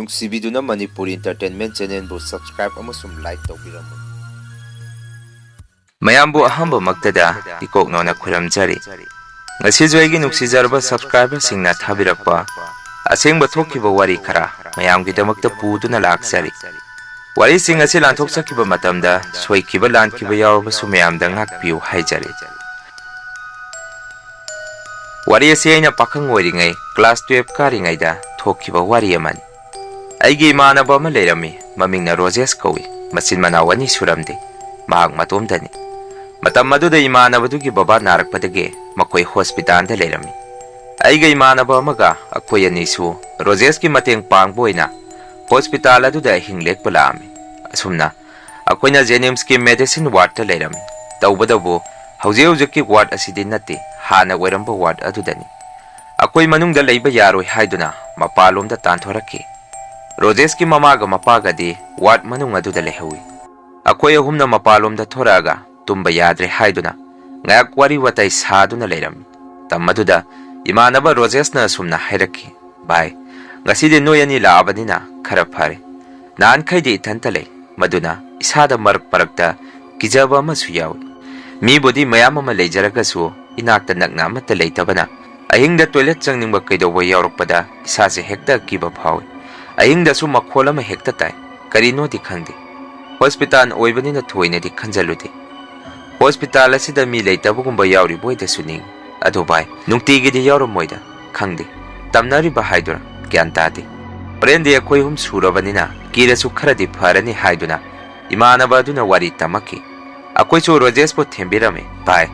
ꯅꯨꯡꯁꯤꯕꯤꯗꯨꯅ Manipuri entertainment ꯆꯦꯅꯦꯜꯕꯨ subscribe ꯑꯃꯁꯨꯡ like ꯇꯧꯕꯤꯔꯝꯃꯨ꯫ ꯃꯌꯥꯝꯕꯨ ꯑꯍꯥꯟꯕꯃꯛꯇꯗ ꯏꯀꯣꯛꯅꯣꯅ ꯈꯨꯔꯨꯝꯖꯔꯤ꯫ ꯉꯁꯤꯁꯨ ꯑꯩꯒꯤ ꯅꯨꯡꯁꯤꯖꯔꯕ ꯁꯕꯁꯀ꯭ꯔꯥꯏꯕꯔꯁꯤꯡꯅ ꯊꯥꯕꯤꯔꯛꯄ ꯑꯁꯦꯡꯕ ꯊꯣꯛꯈꯤꯕ ꯋꯥꯔꯤ ꯈꯔ ꯃꯌꯥꯝꯒꯤꯗꯃꯛꯇ ꯄꯨꯗꯨꯅ ꯂꯥꯛꯆꯔꯤ꯫ ꯋꯥꯔꯤꯁꯤꯡ ꯑꯁꯤ ꯂꯥꯟꯊꯣꯛꯆꯈꯤꯕ ꯃꯇꯝꯗ ꯁꯣꯏꯈꯤꯕ ꯂꯥꯟꯈꯤꯕ ꯌꯥꯎꯔꯕꯁꯨ ꯃꯌꯥꯝꯗ ꯉꯥꯛꯄꯤꯌꯨ ꯍꯥꯏꯖꯔꯤ꯫ ꯋꯥꯔꯤ ꯑꯁꯤ ꯑꯩꯅ ꯄꯥꯈꯪ ꯑꯣꯏꯔꯤꯉꯩ ꯀ꯭ꯂꯥꯁ 12 ꯀꯥꯔꯤꯉꯩꯗ ꯊꯣꯛꯈꯤꯕ ꯋꯥꯔꯤ ꯑꯃꯅꯤ꯫ ꯑꯩꯒꯤ ꯏꯃꯥꯟꯅꯕ ꯑꯃ ꯂꯩꯔꯝꯃꯤ, ꯃꯃꯤꯡꯅ ꯔꯣꯖꯦꯁ ꯀꯧꯏ꯫ ꯃꯆꯤꯟ ꯃꯅꯥꯎ 2 ꯁꯨꯔꯝꯗꯦ, ꯃꯍꯥꯛ ꯃꯇꯣꯝꯇꯅꯤ꯫ ꯃꯇꯝ ꯑꯗꯨꯗ ꯏꯃꯥꯟꯅꯕꯗꯨꯒꯤ ꯕꯕꯥ ꯅꯥꯔꯛꯄꯗꯒꯤ ꯃꯈꯣꯏ ꯍꯣꯁꯄꯤꯇꯥꯜꯗ ꯂꯩꯔꯝꯃꯤ꯫ ꯑꯩꯒ ꯏꯃꯥꯟꯅꯕ ꯑꯃꯒ ꯑꯩꯈꯣꯏ ꯑꯅꯤꯁꯨ ꯔꯣꯖꯦꯁꯀꯤ ꯃꯇꯦꯡ ꯄꯥꯡꯕ ꯑꯣꯏꯅ ꯍꯣꯁꯄꯤꯇꯥꯜ ꯑꯗꯨꯗ ꯑꯍꯤꯡ ꯂꯦꯛꯄ ꯂꯥꯛꯑꯝꯃꯤ꯫ ꯑꯁꯨꯝꯅ ꯑꯩꯈꯣꯏꯅ ꯖꯦꯅꯤꯝꯁꯀꯤ ꯃꯦꯗꯤꯁꯤꯟ ꯋꯥꯔꯗꯇ ꯂꯩꯔꯝꯃꯤ꯫ ꯇꯧꯕꯗꯕꯨ ꯍꯧꯖꯤꯛꯀꯤ ꯋꯥꯔꯗ ꯑꯁꯤꯗꯤ ꯅꯠꯇꯦ, ꯍꯥꯟꯅ ꯑꯣꯏꯔꯝꯕ ꯋꯥꯔꯗ ꯑꯗꯨꯗꯅꯤ꯫ ꯑꯩꯈꯣꯏ ꯃꯅꯨꯡꯗ ꯂꯩꯕ ꯌꯥꯔꯣꯏ ꯍꯥꯏꯗꯨꯅ ꯃꯄꯥꯟꯂꯣꯝꯗ ꯇꯥꯟꯊꯣꯔꯛꯈꯤ꯫ ꯔꯣꯖꯦꯁꯀꯤ ꯃꯃꯥꯒ ꯃꯄꯥꯒꯗꯤ ꯋꯥꯔꯗ ꯃꯅꯨꯡ ꯑꯗꯨꯗ ꯂꯩꯍꯧꯏ꯫ ꯑꯩꯈꯣꯏ ꯑꯍꯨꯝꯅ ꯃꯄꯥꯟꯂꯣꯝꯗ ꯊꯣꯔꯛꯑꯒ ꯇꯨꯝꯕ ꯌꯥꯗ꯭ꯔꯦ ꯍꯥꯏꯗꯨꯅ ꯉꯥꯏꯍꯥꯛ ꯋꯥꯔꯤ ꯋꯥꯇꯥꯏ ꯁꯥꯗꯨꯅ ꯂꯩꯔꯝꯃꯤ꯫ ꯃꯇꯝ ꯑꯗꯨꯗ ꯏꯃꯥꯟꯅꯕ ꯔꯣꯖꯦꯁꯅ ꯑꯁꯨꯝꯅ ꯍꯥꯏꯔꯛꯈꯤ, "ꯚꯥꯏ, ꯉꯁꯤꯗꯤ ꯅꯣꯏ ꯑꯅꯤ ꯂꯥꯛꯑꯕꯅꯤꯅ ꯈꯔ ꯐꯔꯦ꯫ ꯅꯍꯥꯟꯈꯩꯗꯤ ꯏꯊꯟꯇ ꯂꯩ, ꯃꯗꯨꯅ ꯏꯁꯥꯗ ꯃꯔꯛ ꯃꯔꯛꯇ ꯀꯤꯖꯕ ꯑꯃꯁꯨ ꯌꯥꯎꯏ꯫ ꯃꯤꯕꯨꯗꯤ ꯃꯌꯥꯝ ꯑꯃ ꯂꯩꯖꯔꯒꯁꯨ ꯏꯅꯥꯛꯇ ꯅꯛꯅ ꯑꯃꯠꯇ ꯂꯩꯇꯕꯅ ꯑꯍꯤꯡꯗ ꯇꯣꯏꯂꯦꯠ ꯆꯪꯅꯤꯡꯕ ꯀꯩꯗꯧꯕ ꯌꯥꯎꯔꯛꯄꯗ ꯏꯁꯥꯁꯦ ꯍꯦꯛꯇ ꯀꯤꯕ ꯐꯥꯎꯏ꯫ ꯑꯍꯤꯡꯗꯁꯨ ꯃꯈꯣꯜ ꯑꯃ ꯍꯦꯛꯇ ꯇꯥꯏ, ꯀꯔꯤꯅꯣꯗꯤ ꯈꯪꯗꯦ꯫ ꯍꯣꯁꯄꯤꯇꯥꯜ ꯑꯣꯏꯕꯅꯤꯅ ꯊꯣꯏꯅꯗꯤ ꯈꯟꯖꯜꯂꯨꯗꯦ꯫ ꯍꯣꯁꯄꯤꯇꯥꯜ ꯑꯁꯤꯗ ꯃꯤ ꯂꯩꯇꯕꯒꯨꯝꯕ ꯌꯥꯎꯔꯤꯕꯣꯏꯗꯁꯨ ꯅꯤꯡꯏ꯫ ꯑꯗꯣ ꯚꯥꯏ, ꯅꯨꯡꯇꯤꯒꯤꯗꯤ ꯌꯥꯎꯔꯝꯃꯣꯏꯗ, ꯈꯪꯗꯦ, ꯇꯝꯅꯔꯤꯕ ꯍꯥꯏꯗꯨꯔ ꯒ꯭ꯌꯥꯟ ꯇꯥꯗꯦ꯫ ꯍꯣꯔꯦꯟꯗꯤ ꯑꯩꯈꯣꯏ 3 ꯁꯨꯔꯕꯅꯤꯅ ꯀꯤꯔꯁꯨ ꯈꯔꯗꯤ ꯐꯔꯅꯤ ꯍꯥꯏꯗꯨꯅ ꯏꯃꯥꯟꯅꯕ ꯑꯗꯨꯅ ꯋꯥꯔꯤ ꯇꯝꯃꯛꯈꯤ꯫ ꯑꯩꯈꯣꯏꯁꯨ ꯔꯣꯖꯦꯁꯄꯨ ꯊꯦꯝꯕꯤꯔꯝꯃꯤ꯫ ꯚꯥꯏ,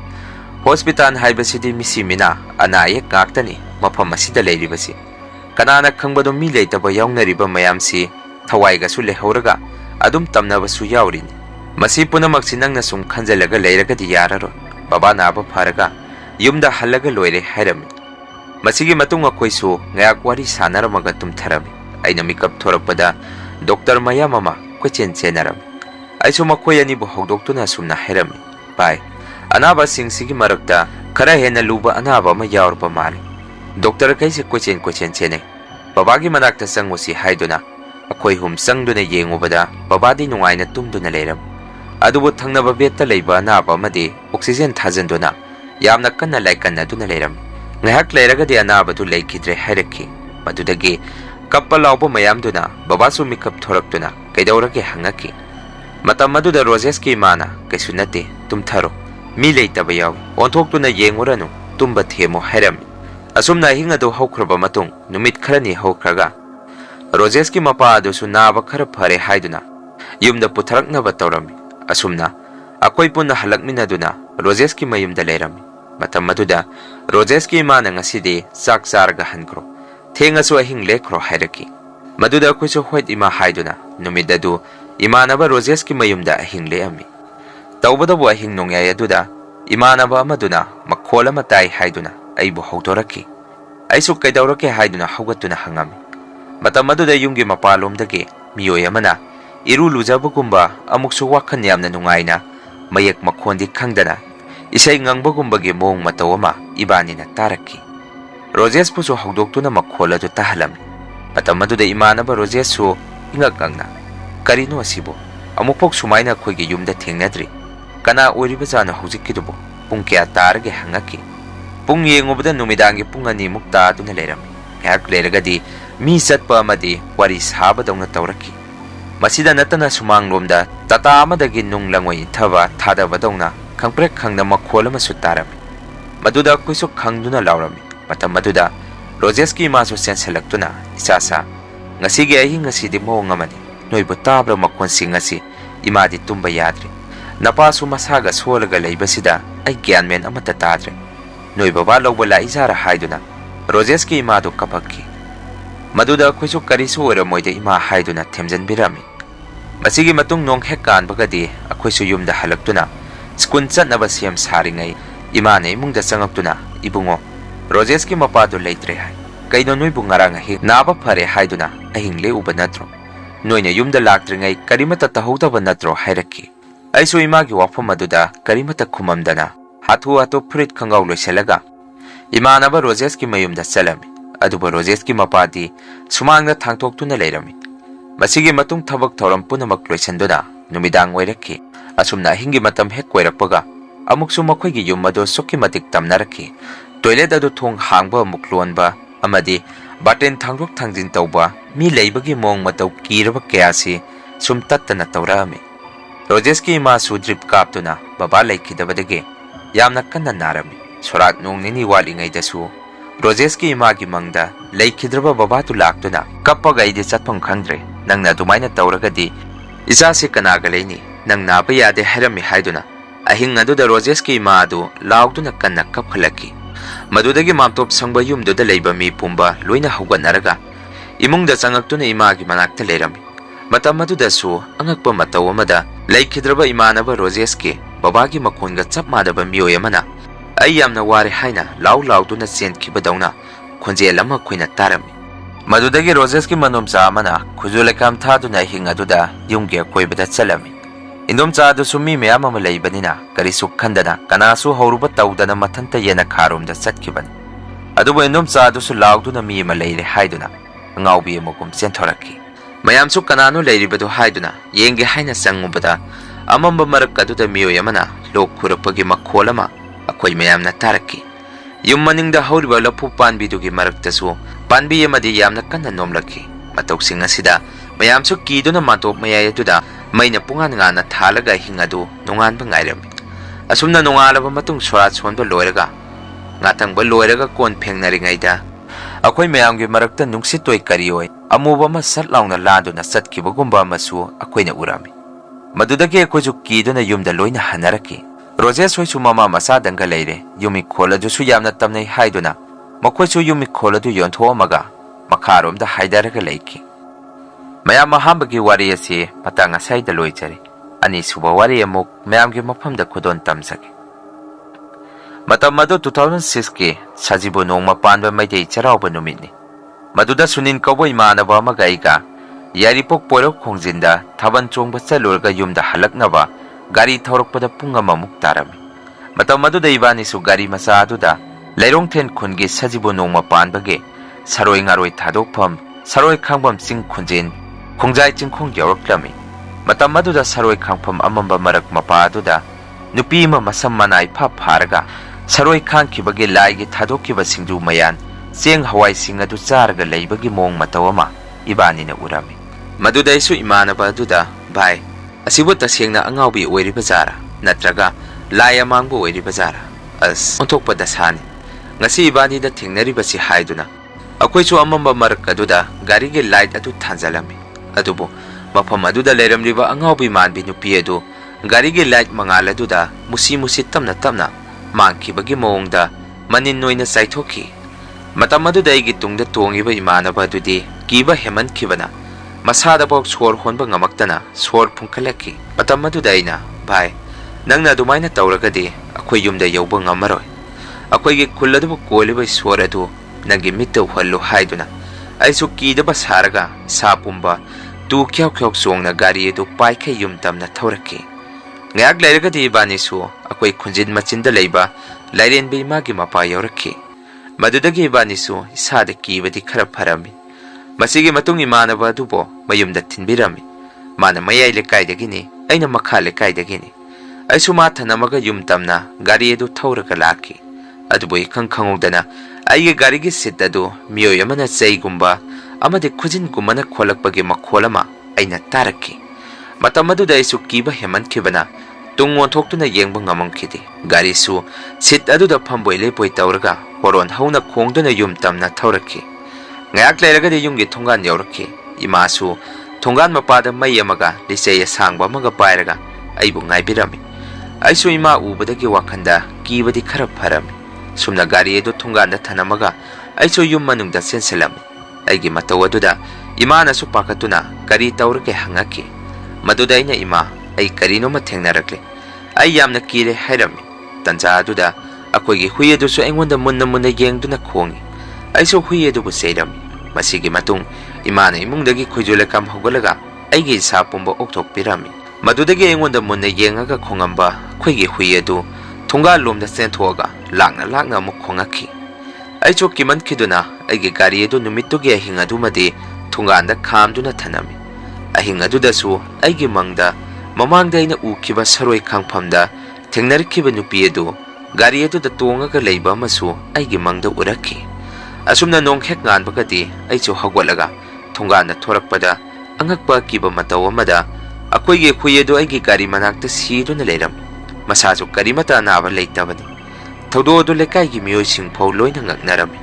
ꯍꯣꯁꯄꯤꯇꯥꯜ ꯍꯥꯏꯕꯁꯤꯗꯤ ꯃꯤꯁꯤ ꯃꯤꯅꯥ ꯑꯅꯥ ꯑꯌꯦꯛ ꯉꯥꯛꯇꯅꯤ ꯃꯐꯝ ꯑꯁꯤꯗ ꯂꯩꯔꯤꯕꯁꯤ꯫ ꯀꯅꯥꯅ ꯈꯪꯕꯗꯣ ꯃꯤ ꯂꯩꯇꯕ ꯌꯥꯎꯅꯔꯤꯕ ꯃꯌꯥꯝꯁꯤ ꯊꯋꯥꯏꯒꯁꯨ ꯂꯩꯍꯧꯔꯒ ꯑꯗꯨꯝ ꯇꯝꯅꯕꯁꯨ ꯌꯥꯎꯔꯤꯅꯤ꯫ ꯃꯁꯤ ꯄꯨꯝꯅꯃꯛꯁꯤ ꯅꯪꯅ ꯁꯨꯝ ꯈꯟꯖꯜꯂꯒ ꯂꯩꯔꯒꯗꯤ ꯌꯥꯔꯔꯣꯏ꯫ ꯕꯕꯥ ꯅꯥꯕ ꯐꯔꯒ ꯌꯨꯝꯗ ꯍꯜꯂꯒ ꯂꯣꯏꯔꯦ ꯍꯥꯏꯔꯝꯃꯤ꯫ ꯃꯁꯤꯒꯤ ꯃꯇꯨꯡ ꯑꯩꯈꯣꯏꯁꯨ ꯉꯥꯏꯍꯥꯛ ꯋꯥꯔꯤ ꯁꯥꯟꯅꯔꯝꯃꯒ ꯇꯨꯝꯊꯔꯝꯃꯤ꯫ ꯑꯩꯅ ꯃꯤꯀꯞ ꯊꯣꯔꯛꯄꯗ ꯗꯣꯛꯇꯔ ꯃꯌꯥꯝ ꯑꯃ ꯀꯣꯏꯆꯦꯟ ꯆꯦꯟꯅꯔꯝꯃꯤ꯫ ꯑꯩꯁꯨ ꯃꯈꯣꯏ ꯑꯅꯤꯕꯨ ꯍꯧꯗꯣꯛꯇꯨꯅ ꯑꯁꯨꯝꯅ ꯍꯥꯏꯔꯝꯃꯤ, "ꯚꯥꯏ, ꯑꯅꯥꯕꯁꯤꯡꯁꯤꯒꯤ ꯃꯔꯛꯇ ꯈꯔ ꯍꯦꯟꯅ ꯂꯨꯕ ꯑꯅꯥꯕ ꯑꯃ ꯌꯥꯎꯔꯕ ꯃꯥꯜꯂꯤ꯫ ꯗꯣꯛꯇꯔꯈꯩꯁꯦ ꯀꯣꯏꯆꯦꯟ ꯆꯦꯟꯅꯩ꯫ ꯕꯕꯥꯒꯤ ꯃꯅꯥꯛꯇ ꯆꯪꯉꯨꯁꯤ ꯍꯥꯏꯗꯨꯅ ꯑꯩꯈꯣꯏ 3 ꯆꯪꯗꯨꯅ ꯌꯦꯡꯉꯨꯕꯗ ꯕꯕꯥꯗꯤ ꯅꯨꯡꯉꯥꯏꯅ ꯇꯨꯝꯗꯨꯅ ꯂꯩꯔꯝꯃꯤ꯫ ꯑꯗꯨꯕꯨ ꯊꯪꯅꯕ ꯕꯦꯗꯇ ꯂꯩꯕ ꯑꯅꯥꯕ ꯑꯃꯗꯤ ꯑꯣꯛꯁꯤꯖꯦꯟ ꯊꯥꯖꯤꯟꯗꯨꯅ ꯌꯥꯝꯅ ꯀꯟꯅ ꯂꯥꯏꯀꯟꯅꯗꯨꯅ ꯂꯩꯔꯝꯃꯤ꯫ ꯉꯥꯏꯍꯥꯛ ꯂꯩꯔꯒꯗꯤ ꯑꯅꯥꯕꯗꯨ ꯂꯩꯈꯤꯗ꯭ꯔꯦ ꯍꯥꯏꯔꯛꯈꯤ꯫ ꯃꯗꯨꯗꯒꯤ ꯀꯞꯄ ꯂꯥꯎꯕ ꯃꯌꯥꯝꯗꯨꯅ ꯕꯕꯥꯁꯨ ꯃꯤꯀꯞ ꯊꯣꯔꯛꯇꯨꯅ ꯀꯩꯗꯧꯔꯒꯦ ꯍꯪꯉꯛꯈꯤ꯫ ꯃꯇꯝ ꯑꯗꯨꯗ ꯔꯣꯖꯦꯁꯀꯤ ꯏꯃꯥꯅ, "ꯀꯩꯁꯨ ꯅꯠꯇꯦ, ꯇꯨꯝꯊꯔꯣ, ꯃꯤ ꯂꯩꯇꯕ ꯌꯥꯎꯏ, ꯑꯣꯟꯊꯣꯛꯇꯨꯅ ꯌꯦꯡꯉꯨꯔꯅꯨ, ꯇꯨꯝꯕ ꯊꯦꯝꯃꯨ" ꯍꯥꯏꯔꯝꯃꯤ꯫ ꯑꯁꯨꯝꯅ ꯑꯍꯤꯡ ꯑꯗꯨ ꯍꯧꯈ꯭ꯔꯕ ꯃꯇꯨꯡ ꯅꯨꯃꯤꯠ ꯈꯔꯅꯤ ꯍꯧꯈ꯭ꯔꯒ ꯔꯣꯖꯦꯁꯀꯤ ꯃꯄꯥ ꯑꯗꯨꯁꯨ ꯅꯥꯕ ꯈꯔ ꯐꯔꯦ ꯍꯥꯏꯗꯨꯅ ꯌꯨꯝꯗ ꯄꯨꯊꯔꯛꯅꯕ ꯇꯧꯔꯝꯃꯤ꯫ ꯑꯁꯨꯝꯅ ꯑꯩꯈꯣꯏ ꯄꯨꯟꯅ ꯍꯜꯂꯛꯃꯤꯟꯅꯗꯨꯅ ꯔꯣꯖꯦꯁꯀꯤ ꯃꯌꯨꯝꯗ ꯂꯩꯔꯝꯃꯤ꯫ ꯃꯇꯝ ꯑꯗꯨꯗ ꯔꯣꯖꯦꯁꯀꯤ ꯏꯃꯥꯅ, "ꯉꯁꯤꯗꯤ ꯆꯥꯛ ꯆꯥꯔꯒ ꯍꯟꯈ꯭ꯔꯣ, ꯊꯦꯡꯉꯁꯨ ꯑꯍꯤꯡ ꯂꯦꯛꯈ꯭ꯔꯣ" ꯍꯥꯏꯔꯛꯈꯤ꯫ ꯃꯗꯨꯗ ꯑꯩꯈꯣꯏꯁꯨ "ꯍꯣꯏꯠ ꯏꯃꯥ" ꯍꯥꯏꯗꯨꯅ ꯅꯨꯃꯤꯠ ꯑꯗꯨ ꯏꯃꯥꯟꯅꯕ ꯔꯣꯖꯦꯁꯀꯤ ꯃꯌꯨꯝꯗ ꯑꯍꯤꯡ ꯂꯦꯛꯑꯝꯃꯤ꯫ ꯇꯧꯕꯗꯕꯨ ꯑꯍꯤꯡ ꯅꯣꯡꯌꯥꯏ ꯑꯗꯨꯗ ꯏꯃꯥꯟꯅꯕ ꯑꯃꯗꯨꯅ ꯃꯈꯣꯜ ꯑꯃ ꯇꯥꯏ ꯍꯥꯏꯗꯨꯅ ꯑꯩꯕꯨ ꯍꯧꯗꯣꯔꯛꯈꯤ꯫ ꯑꯩꯁꯨ ꯀꯩꯗꯧꯔꯒꯦ ꯍꯥꯏꯗꯨꯅ ꯍꯧꯒꯠꯇꯨꯅ ꯍꯪꯉꯝꯃꯤ꯫ ꯃꯇꯝ ꯑꯗꯨꯗ ꯌꯨꯝꯒꯤ ꯃꯄꯥꯟꯂꯣꯝꯗꯒꯤ ꯃꯤꯑꯣꯏ ꯑꯃꯅ ꯏꯔꯨ ꯂꯨꯖꯕꯒꯨꯝꯕ ꯑꯃꯨꯛꯁꯨ ꯋꯥꯈꯜ ꯌꯥꯝꯅ ꯅꯨꯡꯉꯥꯏꯅ ꯃꯌꯦꯛ ꯃꯈꯣꯟꯗꯤ ꯈꯪꯗꯅ ꯏꯁꯩ ꯉꯪꯕꯒꯨꯝꯕꯒꯤ ꯃꯑꯣꯡ ꯃꯇꯧ ꯑꯃ ꯏꯕꯥꯅꯤꯅ ꯇꯥꯔꯛꯈꯤ꯫ ꯔꯣꯖꯦꯁꯄꯨꯁꯨ ꯍꯧꯗꯣꯛꯇꯨꯅ ꯃꯈꯣꯜ ꯑꯗꯨ ꯇꯥꯍꯜꯂꯝꯃꯤ꯫ ꯃꯇꯝ ꯑꯗꯨꯗ ꯏꯃꯥꯟꯅꯕ ꯔꯣꯖꯦꯁꯁꯨ ꯏꯉꯛ ꯉꯛꯅ, "ꯀꯔꯤꯅꯣ ꯑꯁꯤꯕꯨ? ꯑꯃꯨꯛꯐꯥꯎ ꯁꯨꯃꯥꯏꯅ ꯑꯩꯈꯣꯏꯒꯤ ꯌꯨꯝꯗ ꯊꯦꯡꯅꯗ꯭ꯔꯤ꯫ ꯀꯅꯥ ꯑꯣꯏꯔꯤꯕꯖꯥꯠꯅꯣ ꯍꯧꯖꯤꯛꯀꯤꯗꯨꯕꯨ? ꯄꯨꯡ ꯀꯌꯥ ꯇꯥꯔꯒꯦ?" ꯍꯪꯉꯛꯈꯤ꯫ ꯄꯨꯡ ꯌꯦꯡꯉꯨꯕꯗ ꯅꯨꯃꯤꯗꯥꯡꯒꯤ ꯄꯨꯡ 2 ꯇꯥꯗꯨꯅ ꯂꯩꯔꯝꯃꯤ꯫ ꯉꯥꯏꯍꯥꯛ ꯂꯩꯔꯒꯗꯤ ꯃꯤ ꯆꯠꯄ ꯑꯃꯗꯤ ꯋꯥꯔꯤ ꯁꯥꯕꯗꯧꯅ ꯇꯧꯔꯛꯈꯤ꯫ ꯃꯁꯤꯗ ꯅꯠꯇꯅ ꯁꯨꯃꯥꯡꯂꯣꯝꯗ ꯇꯥꯇꯥ ꯑꯃꯗꯒꯤ ꯅꯨꯡ ꯂꯪꯉꯣꯏ ꯏꯟꯊꯕ ꯊꯥꯗꯕꯗꯧꯅ ꯈꯪꯄ꯭ꯔꯦꯛ ꯈꯪꯅ ꯃꯈꯣꯜ ꯑꯃꯁꯨ ꯇꯥꯔꯝꯃꯤ꯫ ꯃꯗꯨꯗ ꯑꯩꯈꯣꯏꯁꯨ ꯈꯪꯗꯨꯅ ꯂꯥꯎꯔꯝꯃꯤ꯫ ꯃꯇꯝ ꯑꯗꯨꯗ ꯔꯣꯖꯦꯁꯀꯤ ꯏꯃꯥꯁꯨ ꯆꯦꯟꯁꯤꯜꯂꯛꯇꯨꯅ, "ꯏꯆꯥꯁꯥ, ꯉꯁꯤꯒꯤ ꯑꯍꯤꯡ ꯑꯁꯤꯗꯤ ꯃꯑꯣꯡ ꯑꯃꯅꯤ. ꯅꯣꯏꯕꯨ ꯇꯥꯕ꯭ꯔꯥ ꯃꯈꯣꯟꯁꯤꯡ ꯑꯁꯤ? ꯏꯃꯥꯗꯤ ꯇꯨꯝꯕ ꯌꯥꯗ꯭ꯔꯤ. ꯅꯄꯥꯁꯨ ꯃꯁꯥꯒ ꯁꯣꯜꯂꯒ ꯂꯩꯕꯁꯤꯗ ꯑꯩ ꯒ꯭ꯌꯥꯟꯃꯦꯟ ꯑꯃꯠꯇ ꯇꯥꯗ꯭ꯔꯦ. ꯅꯣꯏ ꯕꯕꯥ ꯂꯧꯕ ꯂꯥꯛꯏꯖꯥꯔꯥ" ꯍꯥꯏꯗꯨꯅ ꯔꯣꯖꯦꯁꯀꯤ ꯏꯃꯥꯗꯨ ꯀꯞꯄꯛꯈꯤ꯫ ꯃꯗꯨꯗ ꯑꯩꯈꯣꯏꯁꯨ ꯀꯔꯤꯁꯨ ꯑꯣꯏꯔꯝꯃꯣꯏꯗ ꯏꯃꯥ ꯍꯥꯏꯗꯨꯅ ꯊꯦꯝꯖꯤꯟꯕꯤꯔꯝꯃꯤ꯫ ꯃꯁꯤꯒꯤ ꯃꯇꯨꯡ ꯅꯣꯡ ꯍꯦꯛ ꯀꯥꯟꯕꯒꯗꯤ ꯑꯩꯈꯣꯏꯁꯨ ꯌꯨꯝꯗ ꯍꯜꯂꯛꯇꯨꯅ ꯁ꯭ꯀꯨꯜ ꯆꯠꯅꯕ ꯁꯦꯝ ꯁꯥꯔꯤꯉꯩ ꯏꯃꯥꯅ ꯏꯃꯨꯡꯗ ꯆꯪꯉꯛꯇꯨꯅ, "ꯏꯕꯨꯡꯉꯣ, ꯔꯣꯖꯦꯁꯀꯤ ꯃꯄꯥꯗꯨ ꯂꯩꯇ꯭ꯔꯦ ꯍꯥꯏ꯫ ꯀꯩꯅꯣ, ꯅꯣꯏꯕꯨ ꯉꯔꯥꯡ ꯑꯍꯤꯡ ꯅꯥꯕ ꯐꯔꯦ ꯍꯥꯏꯗꯨꯅ ꯑꯍꯤꯡ ꯂꯦꯛꯎꯕ ꯅꯠꯇ꯭ꯔꯣ? ꯅꯣꯏꯅ ꯌꯨꯝꯗ ꯂꯥꯛꯇ꯭ꯔꯤꯉꯩ ꯀꯔꯤꯃꯠꯇ ꯇꯧꯍꯧꯗꯕ ꯅꯠꯇ꯭ꯔꯣ?" ꯍꯥꯏꯔꯛꯈꯤ꯫ ꯑꯩꯁꯨ ꯏꯃꯥꯒꯤ ꯋꯥꯐꯝ ꯑꯗꯨꯗ ꯀꯔꯤꯃꯠꯇ ꯈꯨꯝꯃꯝꯗꯅ ꯍꯥꯊꯨ ꯍꯥꯊꯨ ꯐꯨꯔꯤꯠ ꯈꯣꯡꯒ꯭ꯔꯥꯎ ꯂꯣꯏꯁꯤꯜꯂꯒ ꯏꯃꯥꯟꯅꯕ ꯔꯣꯖꯦꯁꯀꯤ ꯃꯌꯨꯝꯗ ꯆꯠꯂꯝꯃꯤ꯫ ꯑꯗꯨꯕꯨ ꯔꯣꯖꯦꯁꯀꯤ ꯃꯄꯥꯗꯤ ꯁꯨꯃꯥꯡꯗ ꯊꯥꯡꯇꯣꯛꯇꯨꯅ ꯂꯩꯔꯝꯃꯤ꯫ Masigi matung thabak thoram punamak loisanduna numidang oirakhi asumna hingi matam hek koirakpaga amuksu makhoi yum ado sokki matik tamnaraki toilet adu thong hangba muklonba amadi baten thangrok thangjin tawba mi leibagi mong matau kiraba kayasi sum tattana tawrami Rojes ki ma su drip kaptuna baba laikhidabadage yamna kanna narami sorat nong nini walingai dasu Rojes ki ma gi mangda laikhidraba baba tu laktuna kappaga ide chatpham khangdre nangna dumaina tawragadi isa se kanaga leini nang naba yade harami haiduna ahing aduda Rojes ki ma adu lauduna kanna kapkhalaki madudagi mamtop sangba yumduda leiba mi pumba loina haugatnaraga imungda changaktuna ima gi manakta lerami matam adudasu angakpa mataw amada laikhidraba imanaba Rojes ki babagi makhonga chap madaba miyoy amana ai yamna ware haina lauduna chenkibadawna khonjel ama khoina tarami madudagi Rojes ki manomcha amana khujulekam thaduna hingaduda yumge koibada chalami Indomcha adu sumi meyam ama leibanina kari sukhandana kanasu hauruba tawdana mathanta yena kharomda chatkibani adubu indomcha adu su lauduna mi ma leire haiduna ngaubi amagum chenthoraki mayam su kananu leiribadu haiduna yenge haina sangubada amamba marak aduda miyo yamana lok khurapagi makholama akhoi mayamna taraki yum maningda hauriba lapu panbidugi maraktasu panbi yamadi yamna kanna nomlaki matoksinga sida mayam su kiduna matop mayay aduda Maina pungan nga na thalaga hingadu nungan ba ngairami asumna nungalaba matung sorat sonba loiraga ngatang ba loiraga kon phengnari akhoi mayamgi marakta nungsitoi karioi amuba ma sat launa ladu na satkibagumba masu akhoina urami madudagi akhoju kiduna yumda loina hanaraki Rojes hoisu mama masa danga leire yumi kholadu su yamna tamnai haiduna makhoisu yumi kholadu yonthoamaga makharomda haidaraga leiki Mayam mahambagi wari asi patang asai da loichari ani suba wari amuk mayamgi mafamda khudon tamsaki matam madu 2006 ki sajibu nongma panba maidei charauba numitni maduda sunin kaubo imanaba amaga aiga yaripok poirok khongjinda thaban chongba chalurga yumda halaknaba gari thaurakpada pung amamuk tarami matam maduda ibani su gari masa aduda leirong then khungi sajibu nongma panbage saroi ngaroi thadokpham saroi khangbam sing khunjin Khongjai chingkhong yauraklami matam aduda saroi khangpham amamba marak mapa aduda nupi ma masam manai pha pharaga saroi khangkhibagi laigi thadokkiba singju mayan cheng hawai sing adu charga leibagi mong matawama ibani na urami maduda isu imanaba aduda bhai asibu tasengna angaubi oiriba jara natraga laya mangbu oiriba jara as onthokpa dasani ngasi ibani da thengnariba si haiduna akoichu amamba marak aduda gari ge light adu thanjalami adubo mafam aduda leiramriba angaubi manbi nupi adu gari ge light mangal aduda musi tamna mangkhibagi mongda manin noina saithokhi matam aduda igi tungda tongiba imanaba adudi kiba heman khibana masada bok sor honba ngamaktana sor phungkhalaki matam aduda ina bhai nangna dumaina tawragadi akhoi yumda yauba ngamaroi akhoi ge khuladu koliba sor adu nangi mitta hallu haiduna aisu kidaba saraga sapumba tu khyok songna gari edu paikhe yum tamna thoraki ngayak leiraga di bani su akoi khunjin machinda leiba lairen be magi mapa yoraki madudagi bani su isada kibadi khara pharami masigi matung imanaba dubo mayumda thinbirami mana mayai le kaidagini aina makhale kaidagini aisu ma thanamaga yum tamna gari edu thoraga laki adubo khangudana aige gari gi sidadu miyo yamana chaigumba amade khujin gumana kholakpagi makholama aina taraki matamadu da isu kiba heman khibana tungon thoktuna yengba ngamangkhidi gari su sit adu da phamboile poi tawraga horon hauna khongduna yum tamna thoraki ngayak leiraga de yumgi thongan yauraki imasu thongan mapada mai amaga lisei sangba amaga pairaga aibu ngaibirami aisu ima ubadagi wakhanda kibadi khara pharami sumna gari edu thunganda thanamaga aiso yum manungda senselami aigi mataw aduda imana su pakatuna gari tawrake hangaki maduda ina ima ai karino ma thengnarakle ai yamna kire hairami tanja aduda akoigi hui edu su engonda munna yengduna khongi aiso hui edu bu seirami masigi matung imana imungdagi khojule kam hogolaga aigi sa pumba okthok pirami madudagi engonda munna yengaga khongamba khoigi hui edu Tunga lomda senthoga lakna mu khongaki aicho kiman khiduna aige gari edu numittu ge hinga dumadi tunga anda khamduna thanami Ahing adudasu aigi mangda mamangda aina ukiba saroi khangphamda thengnarikhiba nupi adu gari aduda tongaga leiba amasu aigi mangda urakhi. Asumna nongkhek nganbagadi aichu hagwalaga thongana thorakpada angakpa kiba mataw amada akoige khuyedu aigi gari manakta siruna leiram. Masasu karimata naba leitabani. Thodo du lekaigi miyoi singphau loina ngaknarami.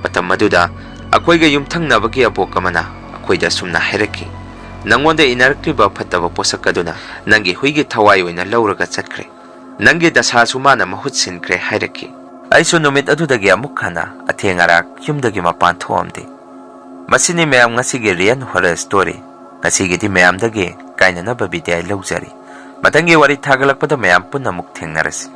Patam aduda akoige yumthangnabagi abokamana akoida sumna hairaki. Nangonda inarakriba phattaba posakaduna nangi huigi thawai oina lauraga chatkre. Nangi dasa sumana mahut sinkre hairaki. Aisu numit adudagi amuk khana athengarak yumdagi mapan thoamde. Masini mayam ngasigi rian horror story. Ngasigidi mayamdagi kainanaba bidai laujari. Matangi wari thagalakpada mayam punna muk thengnarasi.